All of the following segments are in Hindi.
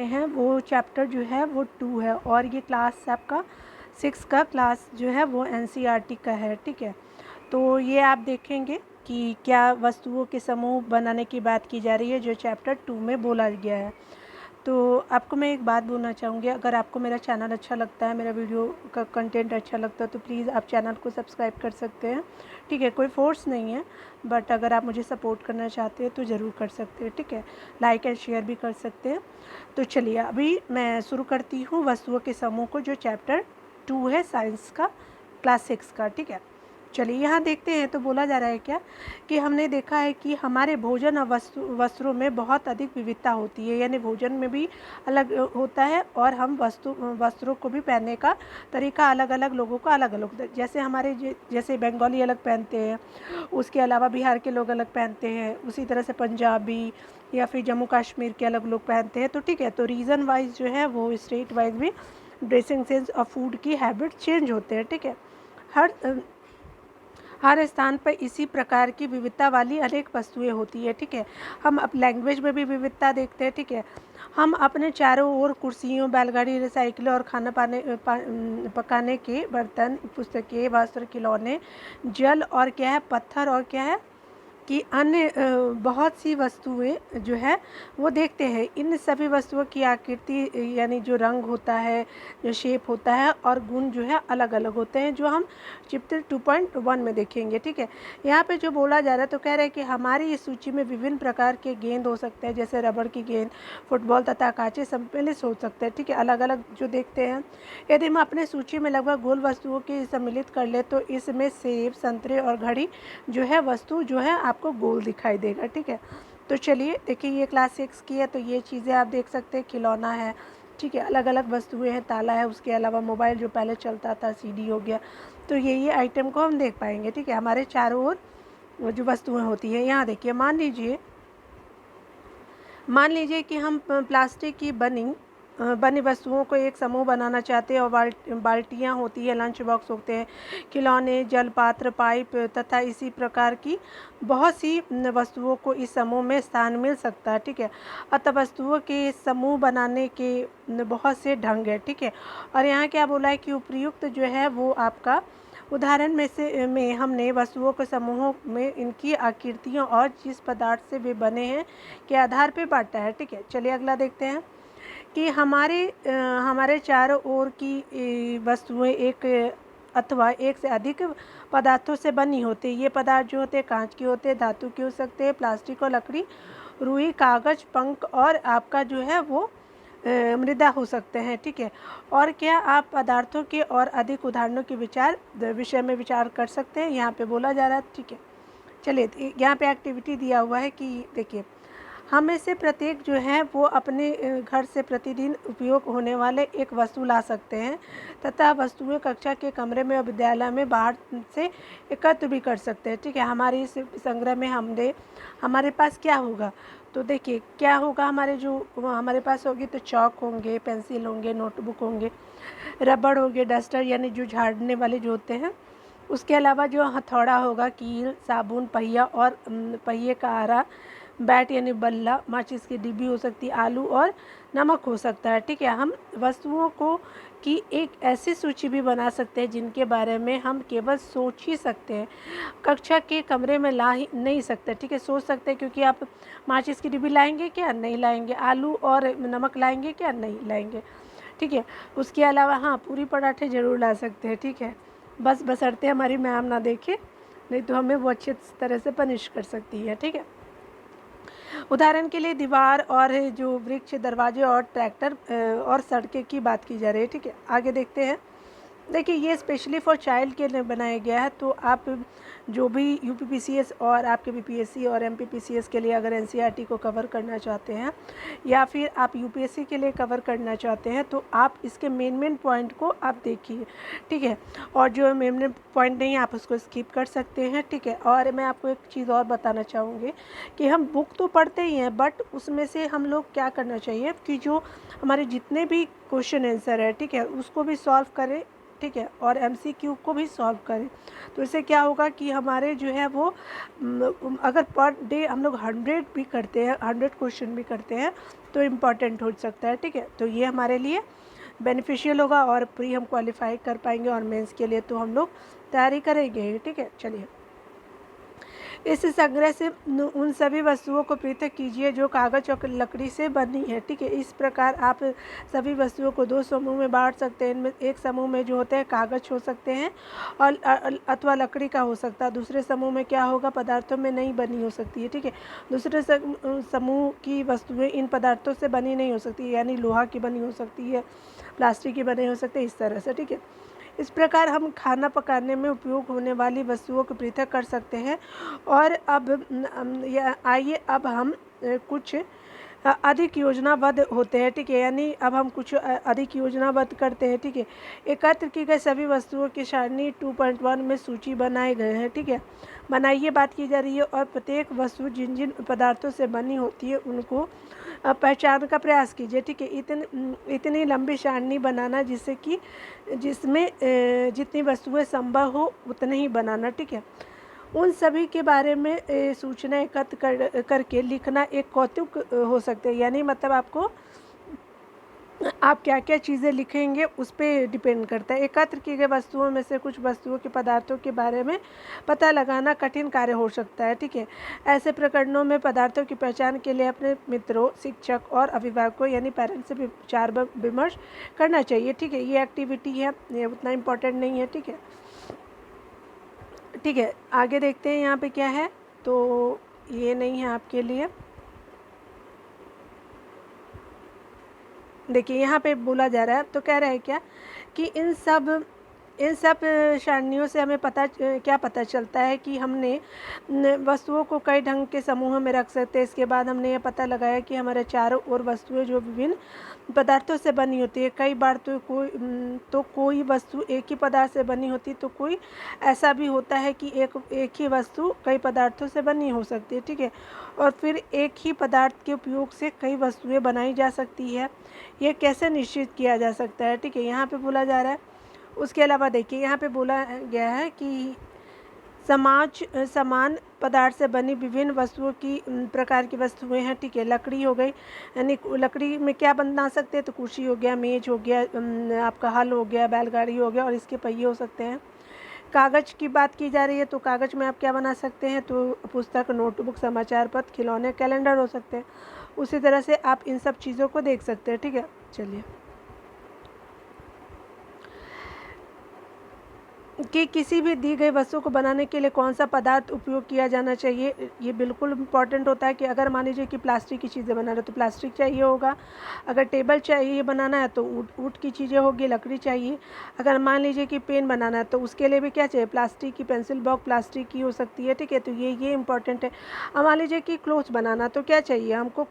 हैं वो चैप्टर जो है वो 2 है और ये क्लास आपका 6 का क्लास जो है वो एनसीईआरटी का है। ठीक है, तो ये आप देखेंगे कि क्या वस्तुओं के समूह बनाने की बात की जा रही है जो चैप्टर 2 में बोला गया है। तो आपको मैं एक बात बोलना चाहूँगी, अगर आपको मेरा चैनल अच्छा लगता है, मेरा वीडियो का कंटेंट अच्छा लगता है तो प्लीज़ आप चैनल को सब्सक्राइब कर सकते हैं। ठीक है, कोई फोर्स नहीं है, बट अगर आप मुझे सपोर्ट करना चाहते हैं तो ज़रूर कर सकते हैं। ठीक है, लाइक एंड शेयर भी कर सकते हैं। तो चलिए अभी मैं शुरू करती हूँ वस्तुओं के समूह को, जो चैप्टर 2 है साइंस का, क्लास 6 का। ठीक है, चलिए यहाँ देखते हैं। तो बोला जा रहा है क्या कि हमने देखा है कि हमारे भोजन और वस्त्रों में बहुत अधिक विविधता होती है, यानी भोजन में भी अलग होता है और हम वस्त्रों को भी पहनने का तरीका अलग अलग लोगों का अलग अलग होता है। जैसे हमारे जैसे बंगाली अलग पहनते हैं, उसके अलावा बिहार के लोग अलग पहनते हैं, उसी तरह से पंजाबी या फिर जम्मू कश्मीर के अलग लोग पहनते हैं। तो ठीक है, तो रीजन वाइज जो है वो स्टेट वाइज भी ड्रेसिंग सेंस और फूड की हैबिट चेंज होते हैं। ठीक है, हर स्थान पर इसी प्रकार की विविधता वाली अनेक वस्तुएं होती है। ठीक है, हम अब लैंग्वेज में भी विविधता देखते हैं। ठीक है, हम अपने चारों ओर कुर्सियों, बैलगाड़ी, रिसाइकिल और खाना पकाने के बर्तन, पुस्तकें, वस्त्र, खिलौने, जल और क्या है, पत्थर और क्या है कि अन्य बहुत सी वस्तुएं जो है वो देखते हैं। इन सभी वस्तुओं की आकृति यानी जो रंग होता है, जो शेप होता है और गुण जो है अलग अलग होते हैं, जो हम चैप्टर 2.1 में देखेंगे। ठीक है, यहाँ पे जो बोला जा रहा है तो कह रहे हैं कि हमारी इस सूची में विभिन्न प्रकार के गेंद हो सकते हैं, जैसे रबड़ की गेंद, फुटबॉल तथा कांचे सम्मिलित हो सकते हैं। ठीक है, अलग अलग जो देखते हैं। यदि हम अपने सूची में लगभग गोल वस्तुओं की सम्मिलित कर ले तो इसमें सेब, संतरे और घड़ी जो है वस्तु जो है आपको गोल दिखाई देगा। ठीक है, तो चलिए देखिए ये क्लास 6 की है, तो ये चीज़ें आप देख सकते हैं, खिलौना है। ठीक है, अलग अलग वस्तुएं हैं, ताला है, उसके अलावा मोबाइल जो पहले चलता था, सीडी हो गया। तो ये आइटम को हम देख पाएंगे। ठीक है, हमारे चारों ओर जो वस्तुएं होती है, यहाँ देखिए मान लीजिए कि हम प्लास्टिक की बनी वस्तुओं को एक समूह बनाना चाहते हैं और बाल्टियाँ होती है, लंच बॉक्स होते हैं, खिलौने, जल पात्र, पाइप तथा इसी प्रकार की बहुत सी वस्तुओं को इस समूह में स्थान मिल सकता है। ठीक है, अतः वस्तुओं के समूह बनाने के बहुत से ढंग है। ठीक है, और यहाँ क्या बोला है कि उपयुक्त जो है वो आपका उदाहरण में हमने वस्तुओं के समूहों में इनकी आकृतियों और जिस पदार्थ से वे बने हैं के आधार पर बांटा है। ठीक है, चलिए अगला देखते हैं कि हमारे चारों ओर की वस्तुएं एक अथवा एक से अधिक पदार्थों से बनी होती है। ये पदार्थ जो होते हैं कांच के होते हैं, धातु के हो सकते हैं, प्लास्टिक और लकड़ी, रुई, कागज, पंख और आपका जो है वो मृदा हो सकते हैं। ठीक है, और क्या आप पदार्थों के और अधिक उदाहरणों के विषय में विचार कर सकते हैं, यहाँ पे बोला जा रहा है। ठीक है, चलिए यहाँ पे एक्टिविटी दिया हुआ है कि देखिए हम में से प्रत्येक जो है वो अपने घर से प्रतिदिन उपयोग होने वाले एक वस्तु ला सकते हैं तथा वस्तुएं कक्षा के कमरे में और विद्यालय में बाहर से एकत्र भी कर सकते हैं। ठीक है, हमारे इस संग्रह में हमारे पास क्या होगा, तो देखिए क्या होगा, हमारे पास होगी तो चॉक होंगे, पेंसिल होंगे, नोटबुक होंगे, रबड़ होंगे, डस्टर यानी जो झाड़ने वाले जो होते हैं, उसके अलावा जो हथौड़ा होगा, कील, साबुन, पहिया और पहिए का आरा, बैट यानी बल्ला, माचिस की डिब्बी हो सकती है, आलू और नमक हो सकता है। ठीक है, हम वस्तुओं को की एक ऐसी सूची भी बना सकते हैं जिनके बारे में हम केवल सोच ही सकते हैं, कक्षा के कमरे में ला ही नहीं सकते। ठीक है, सोच सकते हैं, क्योंकि आप माचिस की डिब्बी लाएंगे क्या, नहीं लाएंगे, आलू और नमक लाएंगे क्या, नहीं लाएंगे। ठीक है, उसके अलावा हाँ पूरी पराठे ज़रूर ला सकते हैं। ठीक है, बस बशर्ते हमारी मैम ना देखे, नहीं तो हमें वो अच्छी तरह से पनिश कर सकती है। ठीक है, उदाहरण के लिए दीवार और जो वृक्ष, दरवाजे और ट्रैक्टर और सड़कें की बात की जा रही है। ठीक है, आगे देखते हैं। देखिए ये स्पेशली फॉर चाइल्ड के लिए बनाया गया है, तो आप जो भी यूपीपीसीएस और आपके बीपीएससी और एमपीपीसीएस के लिए अगर एनसीईआरटी को कवर करना चाहते हैं या फिर आप यूपीएससी के लिए कवर करना चाहते हैं तो आप इसके मेन पॉइंट को आप देखिए। ठीक है, और जो मेन पॉइंट नहीं आप उसको स्किप कर सकते हैं। ठीक है, और मैं आपको एक चीज़ और बताना चाहूँगी कि हम बुक तो पढ़ते ही हैं, बट उसमें से हम लोग क्या करना चाहिए कि जो हमारे जितने भी क्वेश्चन आंसर है, ठीक है, उसको भी सॉल्व करें ठीक है, और MCQ को भी सॉल्व करें। तो इससे क्या होगा कि हमारे जो है वो अगर पर डे हम लोग 100 भी करते हैं, 100 क्वेश्चन भी करते हैं तो इम्पॉर्टेंट हो सकता है, ठीक है। तो ये हमारे लिए बेनिफिशियल होगा और प्री हम क्वालिफाई कर पाएंगे और मेंस के लिए तो हम लोग तैयारी करेंगे, ठीक है। चलिए, इस संग्रह से उन सभी वस्तुओं को पृथक कीजिए जो कागज और लकड़ी से बनी है, ठीक है। इस प्रकार आप सभी वस्तुओं को 2 समूह में बांट सकते हैं। इनमें एक समूह में जो होते हैं कागज हो सकते हैं और अथवा लकड़ी का हो सकता है। दूसरे समूह में क्या होगा, पदार्थों में नहीं बनी हो सकती है, ठीक है। दूसरे समूह की वस्तुएं इन पदार्थों से बनी नहीं हो सकती, यानी लोहा की बनी हो सकती है, प्लास्टिक की बने हो सकते हैं, इस तरह से, ठीक है। इस प्रकार हम खाना पकाने में उपयोग होने वाली वस्तुओं को पृथक कर सकते हैं। और अब आइए अब हम कुछ अधिक योजनाबद्ध होते हैं, ठीक है। यानी अब हम कुछ अधिक योजनाबद्ध करते हैं, ठीक है। एकत्र की गई सभी वस्तुओं की सारणी 2.1 में सूची बनाए गए हैं, ठीक है। बनाइए बात की जा रही है और प्रत्येक वस्तु जिन जिन पदार्थों से बनी होती है उनको पहचान का प्रयास कीजिए, ठीक है। इतनी लंबी सारणी बनाना जिससे कि जिसमें जितनी वस्तुएं संभव हो उतने ही बनाना, ठीक है। उन सभी के बारे में सूचना एकत्र करके लिखना एक कौतुक हो सकते हैं, यानी मतलब आपको आप क्या क्या चीज़ें लिखेंगे उस पर डिपेंड करता है। एकत्र की गई वस्तुओं में से कुछ वस्तुओं के पदार्थों के बारे में पता लगाना कठिन कार्य हो सकता है, ठीक है। ऐसे प्रकरणों में पदार्थों की पहचान के लिए अपने मित्रों, शिक्षक और अभिभावकों यानी पेरेंट्स से विचार विमर्श करना चाहिए, ठीक है। ये एक्टिविटी है, ये उतना इम्पोर्टेंट नहीं है, ठीक है। ठीक है, आगे देखते हैं यहाँ पे क्या है। तो ये नहीं है आपके लिए। देखिए यहाँ पे बोला जा रहा है, तो कह रहा है क्या कि इन सब सारणियों से हमें क्या पता चलता है कि हमने वस्तुओं को कई ढंग के समूहों में रख सकते हैं। इसके बाद हमने ये पता लगाया कि हमारे चारों ओर वस्तुएं जो विभिन्न पदार्थों से बनी होती है। कई बार तो कोई वस्तु एक ही पदार्थ से बनी होती है, तो कोई ऐसा भी होता है कि एक ही वस्तु कई पदार्थों से बनी हो सकती है, ठीक है। और फिर एक ही पदार्थ के उपयोग से कई वस्तुएं बनाई जा सकती है। ये कैसे निश्चित किया जा सकता है, ठीक है, यहाँ पे बोला जा रहा है। उसके अलावा देखिए यहाँ पे बोला गया है कि समान पदार्थ से बनी विभिन्न वस्तुओं की प्रकार की वस्तुएं हैं, ठीक है। लकड़ी हो गई, यानी लकड़ी में क्या बना सकते हैं, तो कुर्सी हो गया, मेज हो गया, आपका हल हो गया, बैलगाड़ी हो गया और इसके पहिए हो सकते हैं। कागज़ की बात की जा रही है तो कागज़ में आप क्या बना सकते हैं, तो पुस्तक, नोटबुक, समाचार पत्र, खिलौने, कैलेंडर हो सकते हैं। उसी तरह से आप इन सब चीज़ों को देख सकते हैं, ठीक है। चलिए, कि किसी भी दी गई वस्तु को बनाने के लिए कौन सा पदार्थ उपयोग किया जाना चाहिए, ये बिल्कुल इम्पॉर्टेंट होता है। कि अगर मान लीजिए कि प्लास्टिक की चीज़ें बना रहे तो प्लास्टिक चाहिए होगा। अगर टेबल चाहिए बनाना है तो ऊट की चीज़ें होगी, लकड़ी चाहिए। अगर मान लीजिए कि पेन बनाना है तो उसके लिए भी क्या चाहिए, प्लास्टिक की पेंसिल बॉक्स प्लास्टिक की हो सकती है, ठीक है। तो ये इम्पॉर्टेंट है। अब मान लीजिए कि क्लोथ्स बनाना तो क्या चाहिए हमको,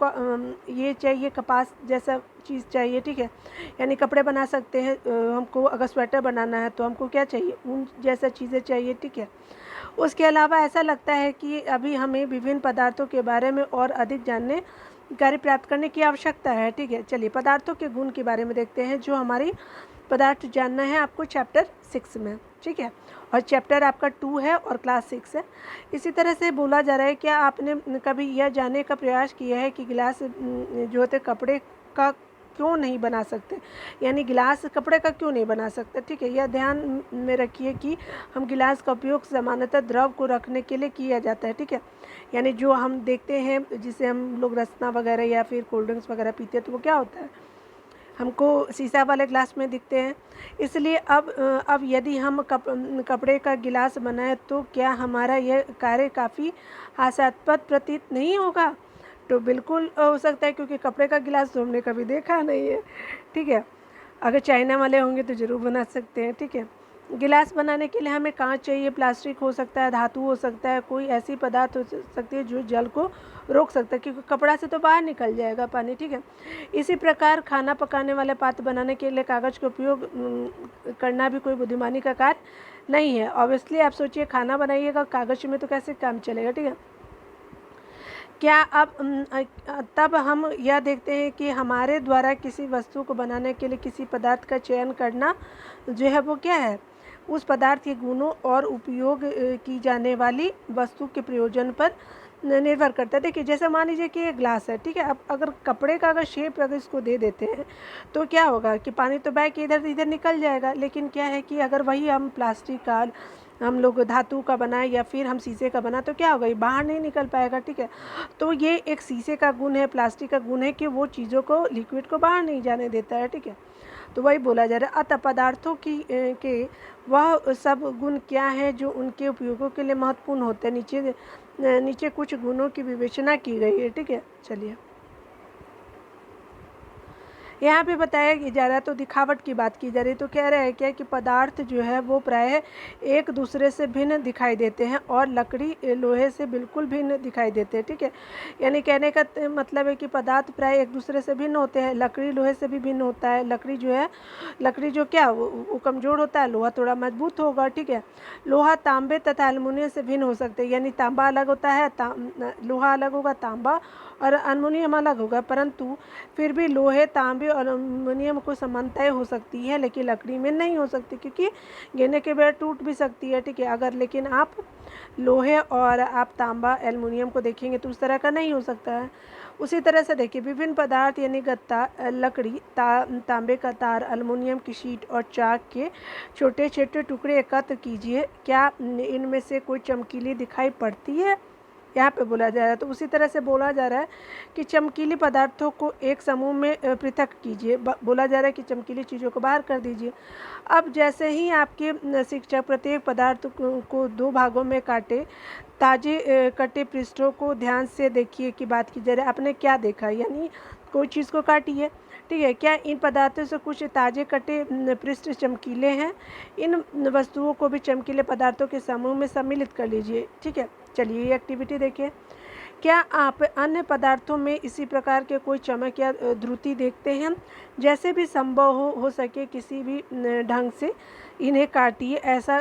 ये चाहिए कपास जैसा चीज़ चाहिए, ठीक है। यानी कपड़े बना सकते हैं हमको। अगर स्वेटर बनाना है तो हमको क्या चाहिए, ऊन जैसा चीज़ें चाहिए, ठीक है। उसके अलावा ऐसा लगता है कि अभी हमें विभिन्न पदार्थों के बारे में और अधिक जानकारी प्राप्त करने की आवश्यकता है, ठीक है। चलिए, पदार्थों के गुण के बारे में देखते हैं जो हमारी पदार्थ जानना है आपको चैप्टर 6 में, ठीक है। और चैप्टर आपका 2 है और क्लास 6 है। इसी तरह से बोला जा रहा है, क्या आपने कभी यह जानने का प्रयास किया है कि गिलास जो होते कपड़े का क्यों नहीं बना सकते, यानी गिलास कपड़े का क्यों नहीं बना सकते, ठीक है। यह ध्यान में रखिए कि हम गिलास का उपयोग सामान्यतः द्रव को रखने के लिए किया जाता है, ठीक है। यानी जो हम देखते हैं जिसे हम लोग रसना वगैरह या फिर कोल्ड ड्रिंक्स वगैरह पीते हैं तो वो क्या होता है, हमको शीशा वाले ग्लास में दिखते हैं। इसलिए अब यदि हम कपड़े का गिलास बनाए तो क्या हमारा यह कार्य काफ़ी हास्यास्पद प्रतीत नहीं होगा, तो बिल्कुल हो सकता है, क्योंकि कपड़े का गिलास तो हमने कभी देखा नहीं है, ठीक है। अगर चाइना वाले होंगे तो ज़रूर बना सकते हैं, ठीक है। गिलास बनाने के लिए हमें कांच चाहिए, प्लास्टिक हो सकता है, धातु हो सकता है, कोई ऐसी पदार्थ हो सकती है जो जल को रोक सकता है, क्योंकि कपड़ा से तो बाहर निकल जाएगा पानी, ठीक है। इसी प्रकार खाना पकाने वाले पात्र बनाने के लिए कागज़ का उपयोग करना भी कोई बुद्धिमानी का कार्य नहीं है। ऑब्वियसली आप सोचिए, खाना बनाइएगा कागज़ में तो कैसे काम चलेगा, ठीक है। क्या अब तब हम यह देखते हैं कि हमारे द्वारा किसी वस्तु को बनाने के लिए किसी पदार्थ का चयन करना जो है वो क्या है, उस पदार्थ के गुणों और उपयोग की जाने वाली वस्तु के प्रयोजन पर निर्भर करता है। देखिए जैसे मान लीजिए कि ये ग्लास है, ठीक है, अब अगर कपड़े का अगर शेप अगर इसको दे देते हैं तो क्या होगा कि पानी तो बह के इधर इधर निकल जाएगा। लेकिन क्या है कि अगर वही हम प्लास्टिक का, हम लोग धातु का बनाए या फिर हम शीशे का बना, तो क्या होगा, ये बाहर नहीं निकल पाएगा। ठीक है, तो ये एक शीशे का गुण है, प्लास्टिक का गुण है कि वो चीज़ों को, लिक्विड को बाहर नहीं जाने देता है। ठीक है, तो वही बोला जा रहा है। अतः पदार्थों की के वह सब गुण क्या है जो उनके उपयोगों के लिए महत्वपूर्ण होते हैं। नीचे कुछ गुणों की विवेचना की गई है। ठीक है, चलिए यहाँ पे बताया जा रहा है, तो दिखावट की बात की जा रही है। तो कह रहा है क्या कि पदार्थ जो है वो प्रायः एक दूसरे से भिन्न दिखाई देते हैं और लकड़ी लोहे से बिल्कुल भिन्न दिखाई देते हैं। ठीक है, यानी कहने का मतलब है कि पदार्थ प्राय एक दूसरे से भिन्न होते हैं। लकड़ी लोहे से भी भिन्न होता है। लकड़ी जो है, लकड़ी जो क्या वो कमज़ोर होता है, लोहा थोड़ा मजबूत होगा। ठीक है, लोहा तांबे तथा एल्युमिनियम से भिन्न हो सकते हैं, यानी तांबा अलग होता है, लोहा अलग होगा, तांबा और एल्युमिनियम अलग होगा। परंतु फिर भी लोहे, तांबे और एल्युमिनियम को समानताएं हो सकती है, लेकिन लकड़ी में नहीं हो सकती, क्योंकि गिरने के बाद टूट भी सकती है। ठीक है, अगर लेकिन आप लोहे और आप तांबा एल्युमिनियम को देखेंगे तो उस तरह का नहीं हो सकता है। उसी तरह से देखिए विभिन्न पदार्थ यानी गत्ता, लकड़ी, तांबे का तार, एल्युमिनियम की शीट और चाक के छोटे छोटे टुकड़े एकत्र कीजिए, क्या इनमें से कोई चमकीली दिखाई पड़ती है, यहाँ पे बोला जा रहा है। तो उसी तरह से बोला जा रहा है कि चमकीली पदार्थों को एक समूह में पृथक कीजिए। बोला जा रहा है कि चमकीली चीज़ों को बाहर कर दीजिए। अब जैसे ही आपके शिक्षक प्रत्येक पदार्थ को दो भागों में काटे, ताजे कटे पृष्ठों को ध्यान से देखिए की बात की जा रही है। आपने क्या देखा, यानी कोई चीज़ को काटिए। ठीक है, क्या इन पदार्थों से कुछ ताजे कटे पृष्ठ चमकीले हैं? इन वस्तुओं को भी चमकीले पदार्थों के समूह में सम्मिलित कर लीजिए। ठीक है, चलिए ये एक्टिविटी देखिए। क्या आप अन्य पदार्थों में इसी प्रकार के कोई चमक या ध्रुति देखते हैं? जैसे भी संभव हो सके किसी भी ढंग से इन्हें काटिए। ऐसा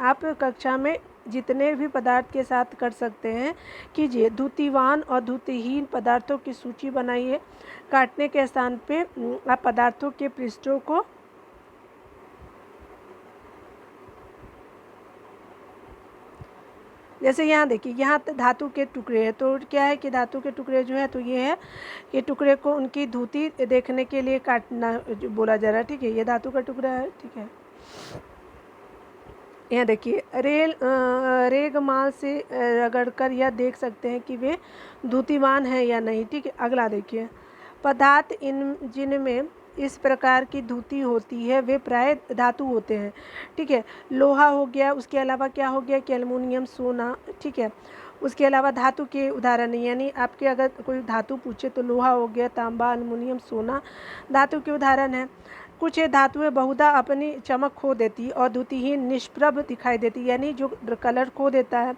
आप कक्षा में जितने भी पदार्थ के साथ कर सकते हैं कीजिए। द्युतिवान और द्युतिहीन पदार्थों की सूची बनाइए। काटने के स्थान पे आप पदार्थों के पृष्ठों को जैसे यहाँ देखिए, यहाँ धातु के टुकड़े हैं, तो क्या है कि धातु के टुकड़े जो है तो ये है कि टुकड़े को उनकी धुती देखने के लिए काटना बोला जा रहा है। ठीक है, ये धातु का टुकड़ा है। ठीक है, यहाँ देखिए रेगमाल से रगड़कर यह देख सकते हैं कि वे धुतीवान हैं या नहीं। ठीक है, अगला देखिए, पदार्थ जिनमें इस प्रकार की धुती होती है वे प्राय धातु होते हैं। ठीक है, लोहा हो गया, उसके अलावा क्या हो गया कि एल्युमिनियम, सोना। ठीक है, उसके अलावा धातु के उदाहरण, यानी आपके अगर कोई धातु पूछे तो लोहा हो गया, तांबा, एल्युमिनियम, सोना धातु के उदाहरण है। कुछ धातुएं बहुधा अपनी चमक खो देती और द्युतिहीन निष्प्रभ दिखाई देती, यानी जो कलर खो देता है।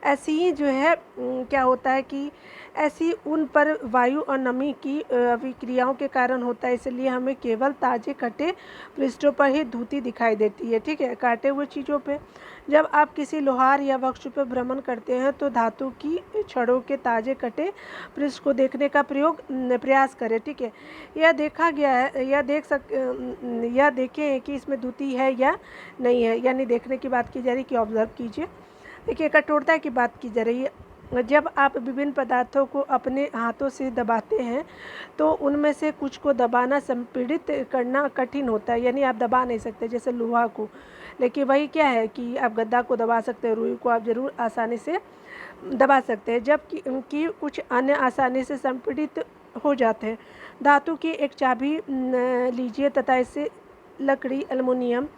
ऐसी ही जो है क्या होता है कि ऐसी उन पर वायु और नमी की अभिक्रियाओं के कारण होता है, इसलिए हमें केवल ताजे कटे पृष्ठों पर ही धुती दिखाई देती है। ठीक है, काटे हुए चीज़ों पे जब आप किसी लोहार या वृक्ष पर भ्रमण करते हैं तो धातु की छड़ों के ताजे कटे पृष्ठ को देखने का प्रयास करें। ठीक है, यह देखा गया है, यह देखें कि इसमें धुती है या नहीं है, यानी देखने की बात की जा रही है कि ऑब्जर्व कीजिए। देखिए कठोरता की बात की जा रही है। जब आप विभिन्न पदार्थों को अपने हाथों से दबाते हैं तो उनमें से कुछ को दबाना, संपीड़ित करना कठिन होता है, यानी आप दबा नहीं सकते जैसे लोहा को। लेकिन वही क्या है कि आप गद्दा को दबा सकते हैं, रुई को आप ज़रूर आसानी से दबा सकते हैं, जबकि कुछ अन्य आसानी से संपीड़ित हो जाते हैं। धातु की एक चाबी लीजिए तथा इसे लकड़ी, एल्युमिनियम,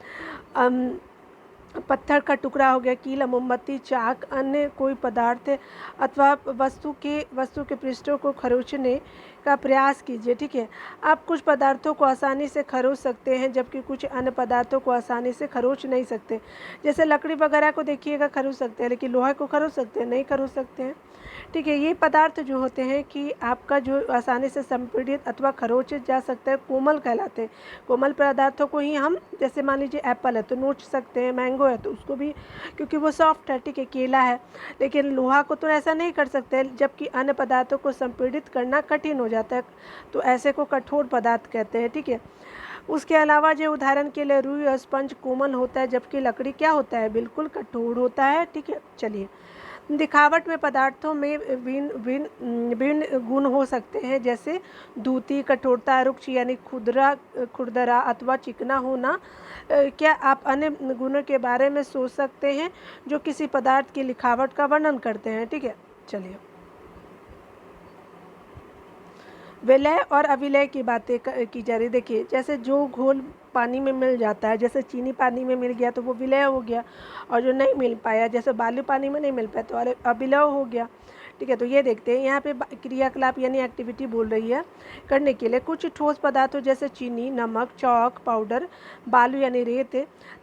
पत्थर का टुकड़ा हो गया, कील, मोमबत्ती, चाक, अन्य कोई पदार्थ अथवा वस्तु के पृष्ठों को खरोंचने का प्रयास कीजिए, ठीक है। आप कुछ पदार्थों को आसानी से खरोच सकते हैं, जबकि कुछ अन्य पदार्थों को आसानी से खरोच नहीं सकते। जैसे लकड़ी वगैरह को देखिएगा खरोच सकते हैं, लेकिन लोहा को खरोच सकते हैं? नहीं खरोच सकते हैं, ठीक है। ये पदार्थ जो होते हैं कि आपका जो आसानी से संपीड़ित अथवा खरोचे जा सकता है, कोमल कहलाते हैं। कोमल पदार्थों को ही हम, जैसे मान लीजिए एप्पल है तो नोच सकते हैं, मैंगो है तो उसको भी, क्योंकि वो सॉफ्ट है, ठीक है, केला है। लेकिन लोहा को तो ऐसा नहीं कर सकते, जबकि अन्य पदार्थों को संपीड़ित करना कठिन हो जाता है, तो ऐसे को कठोर पदार्थ कहते हैं, ठीक है। उसके अलावा जो उदाहरण के लिए रुई और स्पंज कोमल होता है, जबकि लकड़ी क्या होता है, बिल्कुल कठोर होता है, ठीक है। चलिए, दिखावट में पदार्थों में भिन्न गुण हो सकते हैं, जैसे धूती, कठोरता, रुक्ष यानी खुरदरा अथवा चिकना होना। क्या आप अन्य गुणों के बारे में सोच सकते हैं जो किसी पदार्थ की लिखावट का वर्णन करते हैं, ठीक है। चलिए, विलय और अविलय की बातें की जा रही। देखिए, जैसे जो घोल पानी में मिल जाता है, जैसे चीनी पानी में मिल गया तो वो विलय हो गया, और जो नहीं मिल पाया, जैसे बालू पानी में नहीं मिल पाया तो अविलय हो गया, ठीक है। तो ये देखते हैं यहाँ पे क्रियाकलाप यानी एक्टिविटी बोल रही है करने के लिए। कुछ ठोस पदार्थों जैसे चीनी, नमक, चौक पाउडर, बालू यानी रेत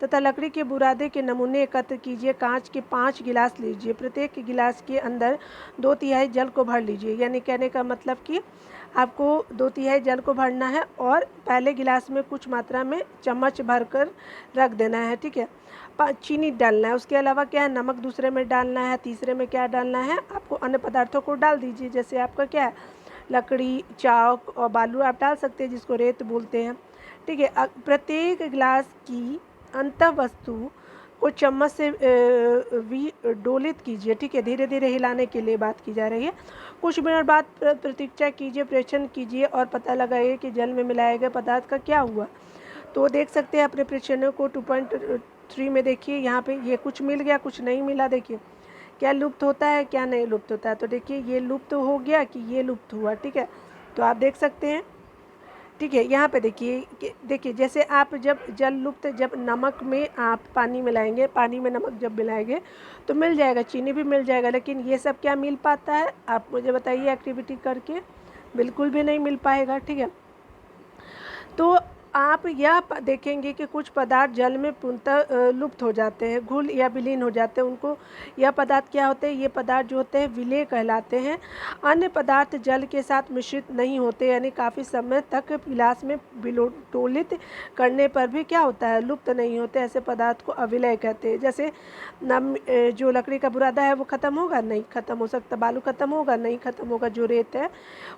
तथा लकड़ी के बुरादे के नमूने एकत्र कीजिए। कांच के 5 गिलास लीजिए, प्रत्येक गिलास के अंदर 2/3 जल को भर लीजिए। यानी कहने का मतलब कि आपको 2/3 जल को भरना है, और पहले गिलास में कुछ मात्रा में चम्मच भरकर रख देना है, ठीक है। चीनी डालना है, उसके अलावा क्या है, नमक दूसरे में डालना है, तीसरे में क्या डालना है, आपको अन्य पदार्थों को डाल दीजिए। जैसे आपका क्या है, लकड़ी, चाक और बालू आप डाल सकते हैं, जिसको रेत बोलते हैं, ठीक है। प्रत्येक गिलास की अंतः वस्तु को चम्मच से डोलित कीजिए, ठीक है। धीरे धीरे हिलाने के लिए बात की जा रही है। कुछ मिनट बाद प्रतीक्षा कीजिए, प्रेक्षण कीजिए और पता लगाइए कि जल में मिलाए गए पदार्थ का क्या हुआ। तो देख सकते हैं अपने प्रेक्षणों को 2.3 में देखिए, यहाँ पे ये कुछ मिल गया, कुछ नहीं मिला। देखिए क्या लुप्त होता है, क्या नहीं लुप्त होता है। तो देखिए ये लुप्त हो गया कि ये लुप्त हुआ, ठीक है। तो आप देख सकते हैं, ठीक है। यहाँ पे देखिए जैसे आप जब जल लुप्त, जब नमक में आप पानी मिलाएंगे, पानी में नमक जब मिलाएंगे तो मिल जाएगा, चीनी भी मिल जाएगा। लेकिन ये सब क्या मिल पाता है, आप मुझे बताइए एक्टिविटी करके, बिल्कुल भी नहीं मिल पाएगा, ठीक है। तो आप यह देखेंगे कि कुछ पदार्थ जल में पूर्णतः लुप्त हो जाते हैं, घुल या विलीन हो जाते हैं। उनको यह पदार्थ क्या होते हैं, ये पदार्थ जो होते हैं विलेय कहलाते हैं। अन्य पदार्थ जल के साथ मिश्रित नहीं होते, यानी काफ़ी समय तक गिलास में विलोटोलित करने पर भी क्या होता है, लुप्त नहीं होते। ऐसे पदार्थ को अविलय कहते हैं। जैसे जो लकड़ी का बुरादा है वो ख़त्म होगा, नहीं ख़त्म हो सकता। बालू ख़त्म होगा, नहीं ख़त्म होगा। जो रेत है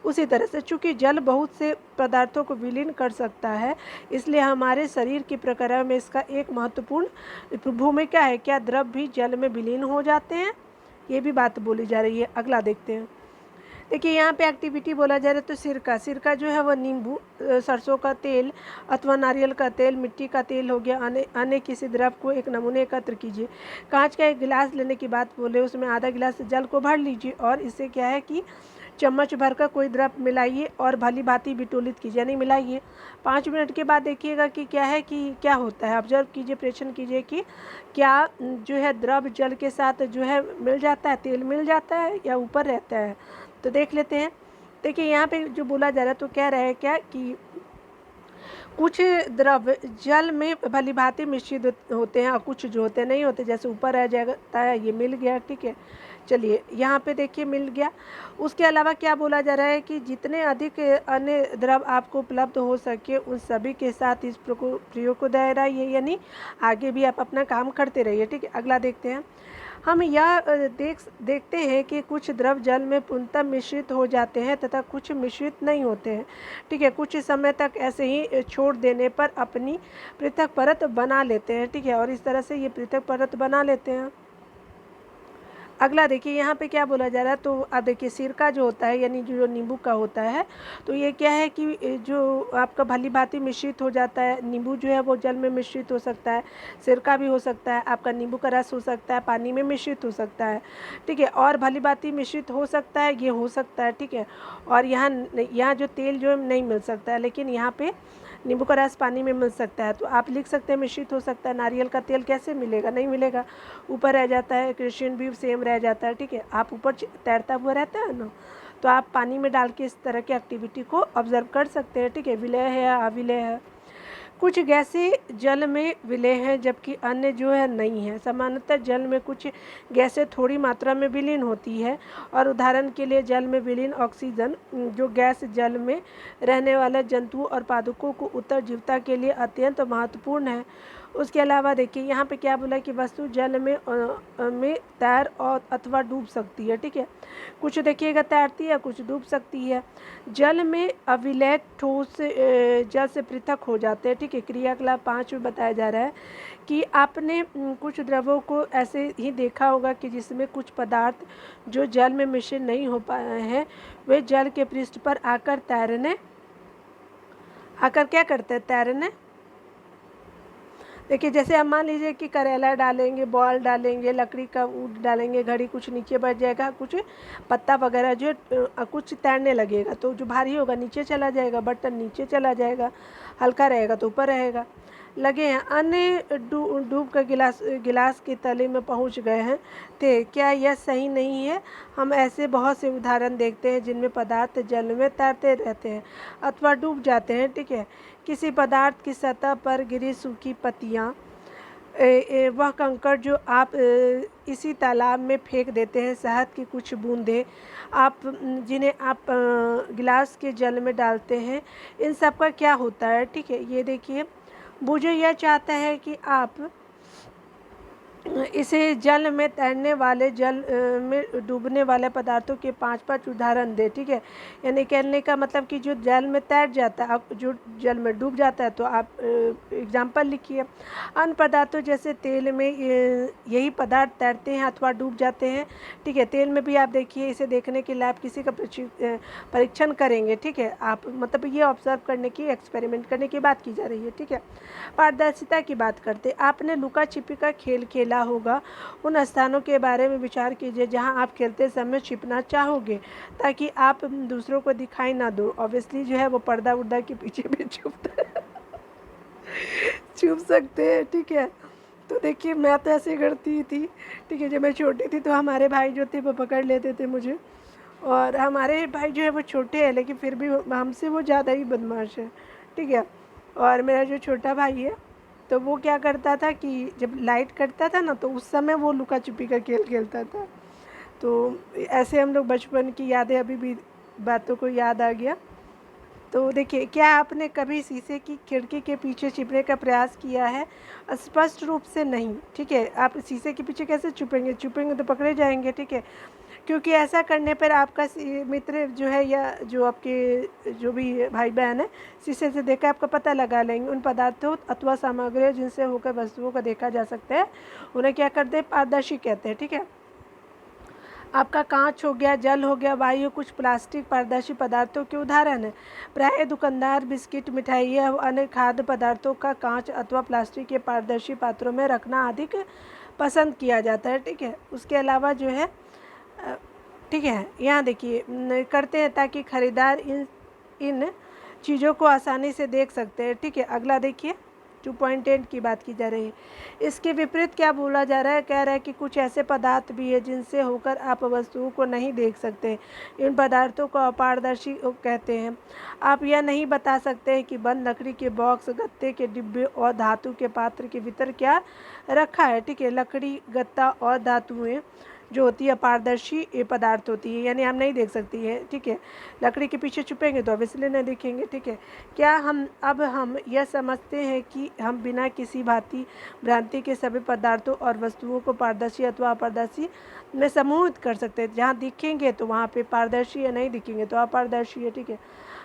उसी तरह से, चूँकि जल बहुत से पदार्थों को विलीन कर सकता है, इसलिए हमारे शरीर की प्रक्रिया में इसका एक महत्वपूर्ण भूमिका है। क्या द्रव भी जल में विलीन हो जाते हैं, ये भी बात बोली जा रही है। अगला देखते हैं। देखिए यहाँ पे एक्टिविटी बोला जा रहा है, तो सिरका जो है वह नींबू, सरसों का तेल अथवा नारियल का तेल, मिट्टी का तेल हो गया, अन्य किसी द्रव को एक नमूने एकत्र कीजिए। कांच का एक गिलास लेने की बात बोले, उसमें आधा गिलास जल को भर लीजिए, और इससे क्या है कि चम्मच भरकर कोई द्रव मिलाइए और भली भांति विटोलित कीजिए, यानी मिलाइए। 5 मिनट के बाद देखिएगा कि क्या है, कि क्या होता है। ऑब्जर्व कीजिए, प्रेक्षण कीजिए कि क्या जो है द्रव जल के साथ जो है मिल जाता है, तेल मिल जाता है या ऊपर रहता है। तो देख लेते हैं। देखिए यहाँ पे जो बोला जा रहा है, तो कह रहा है क्या कि कुछ द्रव जल में भली भांति मिश्रित होते हैं और कुछ जो होते नहीं होते, जैसे ऊपर रह जाता है। ये मिल गया, ठीक है। चलिए यहाँ पे देखिए मिल गया। उसके अलावा क्या बोला जा रहा है कि जितने अधिक अन्य द्रव आपको उपलब्ध हो सके, उन सभी के साथ इस प्रयोग को दोहराइए, यानी आगे भी आप अपना काम करते रहिए, ठीक है। अगला देखते हैं। हम यह देखते हैं कि कुछ द्रव जल में पूर्णतः मिश्रित हो जाते हैं तथा कुछ मिश्रित नहीं होते हैं, ठीक है। कुछ समय तक ऐसे ही छोड़ देने पर अपनी पृथक परत बना लेते हैं, ठीक है। और इस तरह से ये पृथक परत बना लेते हैं। अगला देखिए यहाँ पे क्या बोला जा रहा है। तो अब देखिए सिरका जो होता है, यानी जो नींबू का होता है, तो ये क्या है कि जो आपका भली भांति मिश्रित हो जाता है। नींबू जो है वो जल में मिश्रित हो सकता है, सिरका भी हो सकता है, आपका नींबू का रस हो सकता है, पानी में मिश्रित हो सकता है, ठीक है। और भली भांति मिश्रित हो सकता है, ये हो सकता है, ठीक है। और यहाँ जो तेल जो है नहीं मिल सकता है, लेकिन यहाँ पे नींबू का रस पानी में मिल सकता है। तो आप लिख सकते हैं मिश्रित हो सकता है। नारियल का तेल कैसे मिलेगा, नहीं मिलेगा, ऊपर रह जाता है। क्रिश्चियन भी सेम रह जाता है, ठीक है। आप ऊपर तैरता हुआ रहता है ना, तो आप पानी में डाल के इस तरह की एक्टिविटी को ऑब्जर्व कर सकते हैं, ठीक है। विलय है या अविलय है। कुछ गैसें जल में विलय हैं जबकि अन्य जो है नहीं है। सामान्यतः जल में कुछ गैसें थोड़ी मात्रा में विलीन होती है, और उदाहरण के लिए जल में विलीन ऑक्सीजन जो गैस जल में रहने वाले जंतुओं और पादपों को उत्तरजीविता के लिए अत्यंत महत्वपूर्ण है। उसके अलावा देखिए यहाँ पे क्या बोला कि वस्तु जल में तैर और अथवा डूब सकती है, ठीक है। कुछ देखिएगा तैरती है, कुछ डूब सकती है। जल में अविलय ठोस जल से पृथक हो जाते हैं, ठीक है। क्रियाकलाप 5 में बताया जा रहा है कि आपने कुछ द्रवों को ऐसे ही देखा होगा कि जिसमें कुछ पदार्थ जो जल में मिश्रित नहीं हो पाए हैं वे जल के पृष्ठ पर आकर क्या करते हैं, तैरने। देखिए जैसे हम मान लीजिए कि करेला डालेंगे, बॉल डालेंगे, लकड़ी का ऊड डालेंगे, घड़ी कुछ नीचे बढ़ जाएगा, कुछ पत्ता वगैरह जो कुछ तैरने लगेगा, तो जो भारी होगा नीचे चला जाएगा, बर्तन नीचे चला जाएगा, हल्का रहेगा तो ऊपर रहेगा। लगे हैं अन्य डूब कर गिलास के तले में पहुंच गए हैं थे। क्या यह सही नहीं है? हम ऐसे बहुत से उदाहरण देखते हैं जिनमें पदार्थ जल में तैरते रहते हैं अथवा डूब जाते हैं, ठीक है। किसी पदार्थ की सतह पर गिरी सूखी पत्तियाँ, वह कंकड़ जो आप इसी तालाब में फेंक देते हैं, शहद की कुछ बूंदें जिन्हें आप गिलास के जल में डालते हैं, इन सब का क्या होता है, ठीक है। ये देखिए बुझे यह चाहता है कि आप इसे जल में तैरने वाले जल में डूबने वाले पदार्थों के 5 उदाहरण दे, ठीक है। यानी कहने का मतलब कि जो जल में तैर जाता है, आप जो जल में डूब जाता है, तो आप एग्जाम्पल लिखिए। अन्य पदार्थों जैसे तेल में यही पदार्थ तैरते हैं अथवा डूब जाते हैं, ठीक है। तेल में भी आप देखिए, इसे देखने के लिए आप किसी का परीक्षण करेंगे, ठीक है। आप मतलब ये ऑब्जर्व करने की, एक्सपेरिमेंट करने की बात की जा रही है, ठीक है। पारदर्शिता की बात करते, आपने लुका छिपी का खेल खेला होगा। उन स्थानों के बारे में विचार कीजिए जहां आप खेलते समय छिपना चाहोगे ताकि आप दूसरों को दिखाई ना दो। ऑब्वियसली जो है वो पर्दा उर्दा के पीछे भी छुप सकते हैं, ठीक है। तो देखिए मैं तो ऐसे करती थी, ठीक है। जब मैं छोटी थी तो हमारे भाई जो थे वो पकड़ लेते थे मुझे, और हमारे भाई जो है वो छोटे हैं लेकिन फिर भी हमसे वो ज़्यादा ही बदमाश है, ठीक है। और मेरा जो छोटा भाई है तो वो क्या करता था कि जब लाइट कटता था ना, तो उस समय वो लुका छुपी का खेल खेलता था। तो ऐसे हम लोग बचपन की यादें, अभी भी बातों को याद आ गया। तो देखिए, क्या आपने कभी शीशे की खिड़की के पीछे छिपने का प्रयास किया है? स्पष्ट रूप से नहीं, ठीक है। आप शीशे के पीछे कैसे छुपेंगे तो पकड़े जाएंगे, ठीक है। क्योंकि ऐसा करने पर आपका मित्र जो है या जो आपके जो भी भाई बहन है, शीशे से देखकर आपका पता लगा लेंगे। उन पदार्थों अथवा सामग्रियों जिनसे होकर वस्तुओं को देखा जा सकता है उन्हें क्या करते हैं, पारदर्शी कहते हैं, ठीक है। आपका कांच हो गया, जल हो गया, वायु, कुछ प्लास्टिक पारदर्शी पदार्थों के उदाहरण है। प्राय दुकानदार बिस्किट, मिठाइयाँ, अन्य खाद्य पदार्थों का कांच अथवा प्लास्टिक के पारदर्शी पात्रों में रखना अधिक पसंद किया जाता है, ठीक है। उसके अलावा जो है ठीक है, यहाँ देखिए करते हैं ताकि खरीदार इन चीज़ों को आसानी से देख सकते हैं, ठीक है। अगला देखिए 2.8 की बात की जा रही है। इसके विपरीत क्या बोला जा रहा है, कह रहा है कि कुछ ऐसे पदार्थ भी है जिनसे होकर आप वस्तुओं को नहीं देख सकते। इन पदार्थों को अपारदर्शी कहते हैं। आप यह नहीं बता सकते हैं कि बंद लकड़ी के बॉक्स, गत्ते के डिब्बे और धातु के पात्र के भीतर क्या रखा है, ठीक है। लकड़ी, गत्ता और धातुएँ जो होती है अपारदर्शी पदार्थ होती है, यानी हम नहीं देख सकती है, ठीक है। लकड़ी के पीछे छुपेंगे तो ऑब्वियसली नहीं दिखेंगे, ठीक है। क्या हम यह समझते हैं कि हम बिना किसी भ्रांति के सभी पदार्थों और वस्तुओं को पारदर्शी अथवा अपारदर्शी में समूहित कर सकते हैं। जहाँ दिखेंगे तो वहाँ पे पारदर्शी है, नहीं दिखेंगे तो अपारदर्शी है, ठीक है।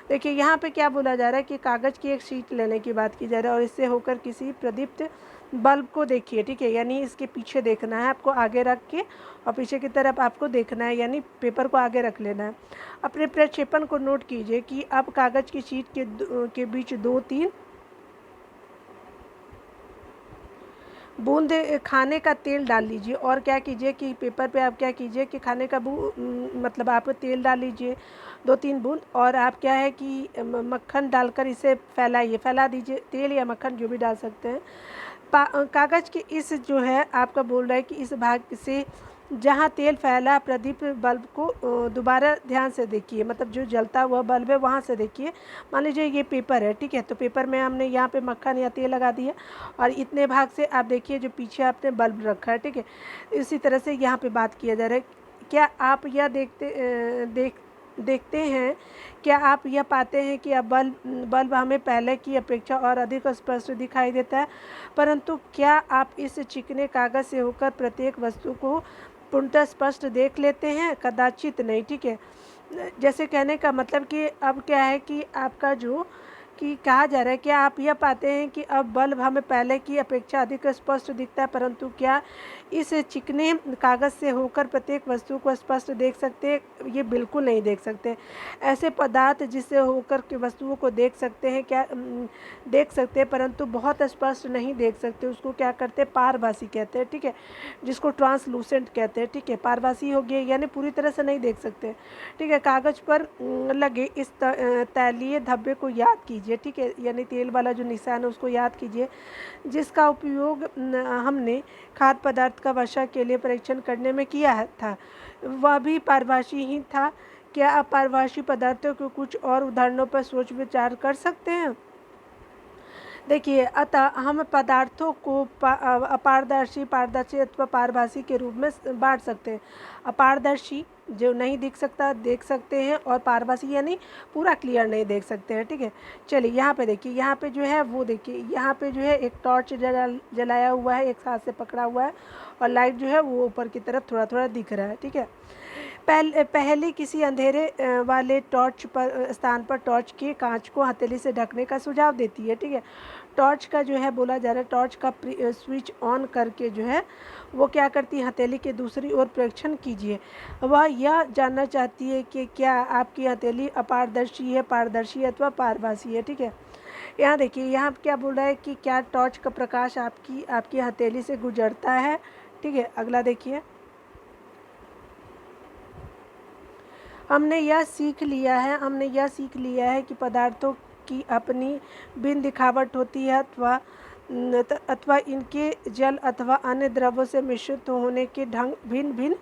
देखिए यहाँ पे क्या बोला जा रहा है कि कागज़ की एक शीट लेने की बात की जा रही है और इससे होकर किसी प्रदीप्त बल्ब को देखिए, ठीक है। यानी इसके पीछे देखना है आपको, आगे रख के और पीछे की तरफ आपको देखना है, यानी पेपर को आगे रख लेना है। अपने प्रक्षेपण को नोट कीजिए कि अब कागज़ की शीट के बीच 2-3 बूंद खाने का तेल डाल लीजिए। और क्या कीजिए कि पेपर पे आप क्या कीजिए कि खाने का मतलब आप तेल डाल लीजिए 2-3 बूंद, और आप क्या है कि मक्खन डालकर इसे फैला दीजिए। तेल या मक्खन जो भी डाल सकते हैं। कागज़ के इस जो है आपका बोल रहा है कि इस भाग से जहाँ तेल फैला प्रदीप बल्ब को दोबारा ध्यान से देखिए, मतलब जो जलता हुआ बल्ब है वहाँ से देखिए। मान लीजिए ये पेपर है, ठीक है, तो पेपर में हमने यहाँ पे मक्खन या तेल लगा दिया और इतने भाग से आप देखिए जो पीछे आपने बल्ब रखा है, ठीक है। इसी तरह से यहाँ पे बात किया जा रहा है, क्या आप यह देखते हैं, क्या आप यह पाते हैं कि अब बल्ब हमें पहले की अपेक्षा और अधिक स्पष्ट दिखाई देता है, परंतु क्या आप इस चिकने कागज़ से होकर प्रत्येक वस्तु को पूर्णतः स्पष्ट देख लेते हैं? कदाचित नहीं, ठीक है। जैसे कहने का मतलब कि अब क्या है कि आपका जो कि कहा जा रहा है, क्या आप यह पाते हैं कि अब बल्ब हमें पहले की अपेक्षा अधिक स्पष्ट दिखता है, परंतु क्या इस चिकने कागज़ से होकर प्रत्येक वस्तु को स्पष्ट देख सकते हैं? ये बिल्कुल नहीं देख सकते। ऐसे पदार्थ जिससे होकर के वस्तुओं को देख सकते हैं, क्या देख सकते हैं, परंतु बहुत स्पष्ट नहीं देख सकते, उसको क्या करते हैं? पारभासी कहते हैं, ठीक है, जिसको ट्रांसलूसेंट कहते हैं, ठीक है। पारभासी हो गया यानी पूरी तरह से नहीं देख सकते, ठीक है। कागज़ पर लगे इस तैलीय धब्बे को याद कीजिए, ठीक है, यानी तेल वाला जो निशान है उसको याद कीजिए, जिसका उपयोग हमने खाद्य पदार्थ का वर्षा के लिए परीक्षण करने में किया था। वह भी पारभासी ही था। क्या आप पारभासी पदार्थों के कुछ और उदाहरणों पर सोच विचार कर सकते हैं? देखिए, अतः हम पदार्थों को अपारदर्शी, पारदर्शी अथवा पारभासी के रूप में बांट सकते हैं। अपारदर्शी जो नहीं दिख सकता देख सकते हैं, और पारभासी यानी पूरा क्लियर नहीं देख सकते हैं, ठीक है। चलिए यहाँ पे देखिए, यहाँ पे जो है वो देखिए, यहाँ पे जो है एक टॉर्च जलाया हुआ है, एक हाथ से पकड़ा हुआ है, और लाइट जो है वो ऊपर की तरफ थोड़ा थोड़ा दिख रहा है, ठीक है। पहले किसी अंधेरे वाले टॉर्च पर स्थान पर टॉर्च के कांच को हथेली से ढकने का सुझाव देती है, ठीक है। टॉर्च का जो है बोला जा रहा है, टॉर्च का स्विच ऑन करके जो है वो क्या करती है? हथेली के दूसरी ओर प्रेक्षण कीजिए। वह यह जानना चाहती है कि क्या आपकी हथेली अपारदर्शी है, पारदर्शी अथवा पारभासी है, ठीक है। यहाँ देखिए, यहाँ क्या बोल रहा है कि क्या टॉर्च का प्रकाश आपकी हथेली से गुजरता है, ठीक है। अगला देखिए, हमने यह सीख लिया है कि पदार्थों की अपनी भिन्न दिखावट होती है, अथवा इनके जल अथवा अन्य द्रव्यों से मिश्रित होने के ढंग भिन्न भिन्न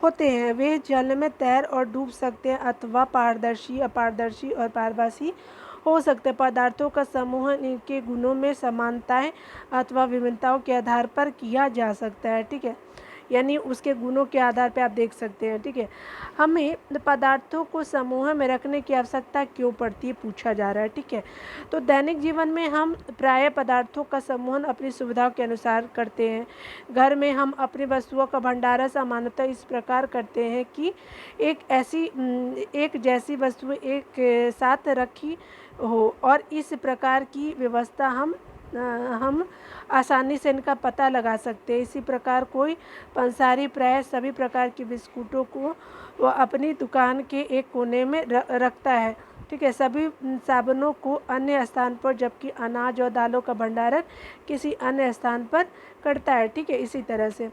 होते हैं। वे जल में तैर और डूब सकते हैं, अथवा पारदर्शी, अपारदर्शी और पारभासी हो सकते हैं। पदार्थों का समूह इनके गुणों में समानताएं अथवा विभिन्नताओं के आधार पर किया जा सकता है, ठीक है, यानी उसके गुणों के आधार पर आप देख सकते हैं, ठीक है। हमें पदार्थों को समूह में रखने की आवश्यकता क्यों पड़ती है, पूछा जा रहा है, ठीक है। तो दैनिक जीवन में हम प्रायः पदार्थों का समूहन अपनी सुविधाओं के अनुसार करते हैं। घर में हम अपनी वस्तुओं का भंडारण सामान्यतः इस प्रकार करते हैं कि एक जैसी वस्तुएं एक साथ रखी हो, और इस प्रकार की व्यवस्था हम आसानी से इनका पता लगा सकते हैं। इसी प्रकार कोई पंसारी प्रायः सभी प्रकार के बिस्कुटों को वह अपनी दुकान के एक कोने में रखता है, ठीक है, सभी साबुनों को अन्य स्थान पर, जबकि अनाज और दालों का भंडारण किसी अन्य स्थान पर करता है, ठीक है। इसी तरह से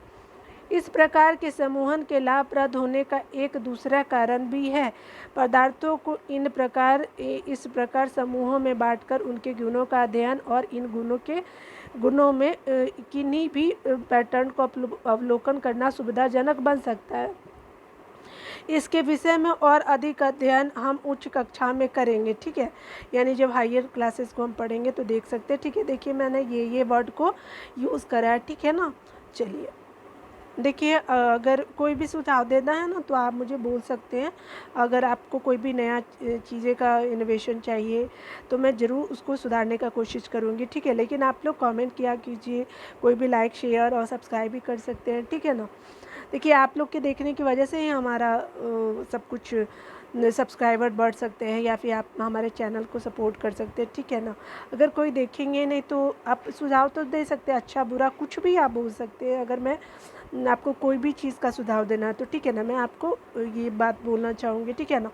इस प्रकार के समूहन के लाभप्रद होने का एक दूसरा कारण भी है। पदार्थों को इस प्रकार समूहों में बांटकर उनके गुणों का अध्ययन और इन गुणों में किन्हीं भी पैटर्न को अवलोकन करना सुविधाजनक बन सकता है। इसके विषय में और अधिक अध्ययन हम उच्च कक्षा में करेंगे, ठीक है, यानी जब हायर क्लासेस को हम पढ़ेंगे तो देख सकते हैं, ठीक है। देखिए, मैंने ये वर्ड को यूज़ करा है, ठीक है ना। चलिए देखिए, अगर कोई भी सुझाव देना है ना तो आप मुझे बोल सकते हैं। अगर आपको कोई भी नया चीज़ें का इनोवेशन चाहिए तो मैं ज़रूर उसको सुधारने का कोशिश करूँगी, ठीक है। लेकिन आप लोग कमेंट किया कीजिए, कोई भी लाइक, शेयर और सब्सक्राइब भी कर सकते हैं, ठीक है ना। देखिए, आप लोग के देखने की वजह से ही हमारा सब कुछ सब्सक्राइबर बढ़ सकते हैं, या फिर आप हमारे चैनल को सपोर्ट कर सकते हैं, ठीक है ना। अगर कोई देखेंगे नहीं तो आप सुझाव तो दे सकते हैं, अच्छा बुरा कुछ भी आप बोल सकते हैं। अगर मैं आपको कोई भी चीज़ का सुझाव देना है तो ठीक है ना, मैं आपको ये बात बोलना चाहूँगी, ठीक है ना।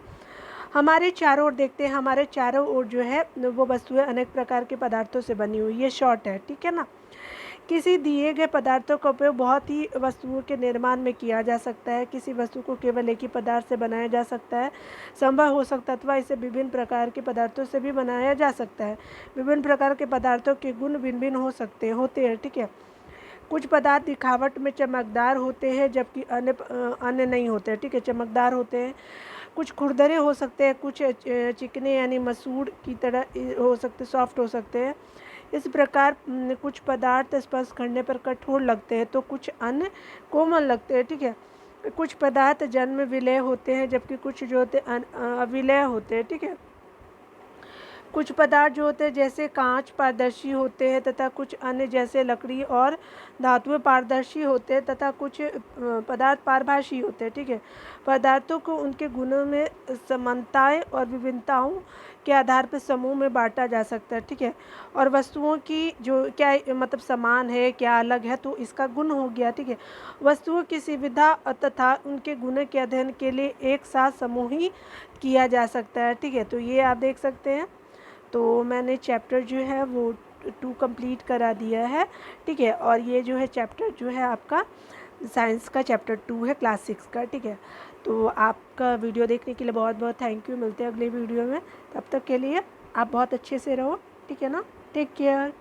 हमारे चारों ओर देखते हैं, हमारे चारों ओर जो है वो वस्तुएं अनेक प्रकार के पदार्थों से बनी हुई, ये शॉर्ट है, ठीक है ना। किसी दिए गए पदार्थों का उपयोग बहुत ही वस्तुओं के निर्माण में किया जा सकता है। किसी वस्तु को केवल एक ही पदार्थ से बनाया जा सकता है, संभव हो सकता है, अथवा इसे विभिन्न प्रकार के पदार्थों से भी बनाया जा सकता है। विभिन्न प्रकार के पदार्थों के गुण भिन्न भिन्न होते हैं, ठीक है। कुछ पदार्थ दिखावट में चमकदार होते हैं जबकि अन्य नहीं होते, ठीक है, चमकदार होते हैं। कुछ खुरदरे हो सकते हैं, कुछ चिकने यानी मसूड़ की तरह हो सकते, सॉफ्ट हो सकते हैं। इस प्रकार कुछ पदार्थ स्पर्श करने पर कठोर लगते हैं तो कुछ अन्य कोमल लगते हैं, ठीक है। कुछ पदार्थ जन्म विलय होते हैं जबकि कुछ जो होते अविलय होते हैं, ठीक है। कुछ पदार्थ जो होते हैं जैसे कांच पारदर्शी होते हैं तथा कुछ अन्य जैसे लकड़ी और धातुएं पारदर्शी होते हैं तथा कुछ पदार्थ पारभासी होते हैं, ठीक है। पदार्थों को उनके गुणों में समानताएं और विभिन्नताओं के आधार पर समूह में बांटा जा सकता है, ठीक है। और वस्तुओं की जो क्या मतलब समान है क्या अलग है, तो इसका गुण हो गया, ठीक है। वस्तुओं की सुविधा तथा उनके गुणों के अध्ययन के लिए एक साथ समूही किया जा सकता है, ठीक है। तो ये आप देख सकते हैं। तो मैंने चैप्टर जो है वो 2 कंप्लीट करा दिया है, ठीक है। और ये जो है चैप्टर जो है आपका साइंस का चैप्टर 2 है क्लास 6 का, ठीक है। तो आपका वीडियो देखने के लिए बहुत बहुत थैंक यू। मिलते हैं अगले वीडियो में, तब तक के लिए आप बहुत अच्छे से रहो, ठीक है ना। Take care.